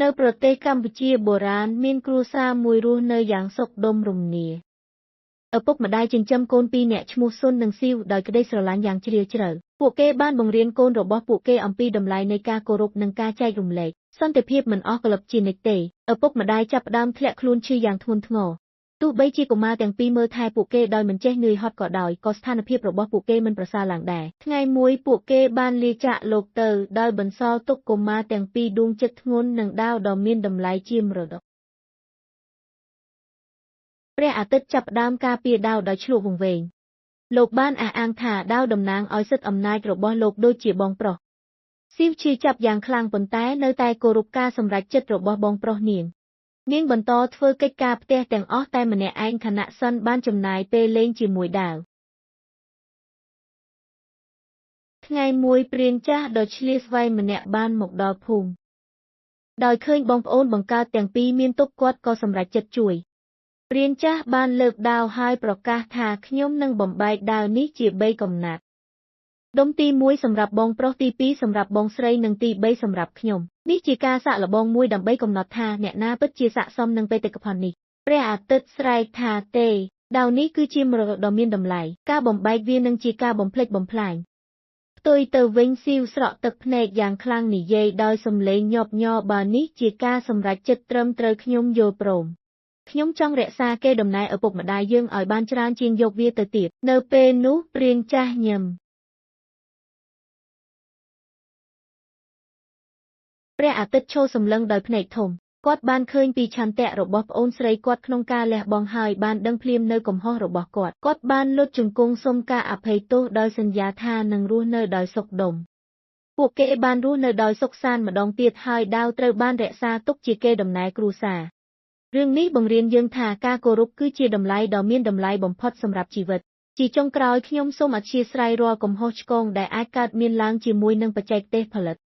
នៅប្រទេសកម្ពុជាបុរាណមានគ្រួសារមួយរស់នៅយ៉ាងសុខដុមរមនាឪពុកម្ដាយចិញ្ចឹមកូនពីរនាក់ឈ្មោះស៊ុននិងស៊ីវដោយក្ដីស្រឡាញ់យ៉ាងជ្រាលជ្រៅពួកគេបានបង្រៀនកូនរបស់ពួកគេអំពីតម្លៃនៃការគោរពនិងការចែករំលែកសន្តិភាពមិនអស់កលឹបជានិច្ចទេឪពុកម្ដាយចាប់ផ្ដើមធ្លាក់ខ្លួនឈឺយ៉ាងធ្ងន់ធ្ងរទោះបីជាកុមារទាំងពីរមើលថែពួកគេដោយមិនចេះនឿយហត់ក៏ដោយក៏ស្ថានភាពរបស់ពួកគេមិនប្រសើរឡើងដែរថ្ងៃមួយពួកគេបានលាចាកលោកទៅដោយបន្សល់ទុកកុមារទាំងពីរដួងចិត្តធ្ងន់និងដាវដ៏មានតម្លៃជាមរតកព្រះអាទិត្យចាប់ផ្ដើមការពារដាវដោយឈ្លក់វង្វេងលោកបានអះអាងថាដាវតំណាងឲ្យសិទ្ធិអំណាចរបស់លោកដូចជាបងប្រុសស៊ីវឈឺចាប់យ៉ាងខ្លាំងប៉ុន្តែនៅតែគោរពការសម្រេចចិត្តរបស់បងប្រុសនាងបន្តធ្វើកិច្ចការផ្ទះទាំងអស់តែម្នាក់ឯងខណៈសិនបានចំណាយពេលលេងជាមួយដាវថ្ងៃមួយព្រានចាស់ដ៏ឈ្លាសវៃម្នាក់បានមកដល់ភូមិដោយឃើញបងប្អូនបង្កើតទាំងពីរមានទុក្ខគាត់ក៏សម្រេចចិត្តជួយព្រានចាស់បានលើកដាវហើយប្រកាសថាខ្ញុំនឹងបំបែកដាវនេះជា3កំណាត់ដុំទី1សម្រាប់បងប្រុសទី2សម្រាប់បងស្រីនិងទី3សម្រាប់ខ្ញុំនេះជាការសាកល្បងមួយដើម្បីកំណត់ថាអ្នកណាពិតជាស័ក្តិសមនឹងបេតិកភណ្ឌនេះព្រះអាទិត្យស្រែកថាទេដាវនេះគឺជាមរតកដ៏មានតម្លៃការបំបែកវានឹងជាការបំផ្លិចបំផ្លាញផ្ទុយទៅវិញស៊ីវស្រក់ទឹកភ្នែកយ៉ាងខ្លាំងនិយាយដោយសំឡេងញាប់ញ័របើនេះជាការសម្រេចចិត្តត្រឹមត្រូវខ្ញុំយល់ព្រមខ្ញុំចង់រក្សាកេរដំណែលឪពុកម្ដាយយើងឲ្យបានច្រើនជាងយកវាទៅទៀតនៅពេលនោះព្រានចាស់ញឹមព្រះអាទិត្យឈរសម្លឹងដោយភ្នែកធំគាត់បានឃើញពីឆន្ទៈរបស់ប្អូនស្រីគាត់ក្នុងការលះបង់ហើយបានដឹងភ្លាមនៅកំហុសរបស់គាត់បានលុតជង្គង់សុំការអភ័យទោសដោយសន្យាថានឹងរស់នៅដោយសុខដុមពួកគេបានរស់នៅដោយសុខសាន្តម្ដងទៀតហើយដាវត្រូវបានរក្សាទុកជាកេរដំណែលគ្រួសាររឿងនេះបង្រៀនយើងថាការគោរពគឺជាតម្លៃដ៏មានតម្លៃបំផុតសម្រាប់ជីវិតជាចុងក្រោយខ្ញុំសូមអធ្យាស្រ័យរាល់កំហុសឆ្គងដែលអាចកើតមានឡើងជាមួយនឹងបច្ចេកទេសផលិត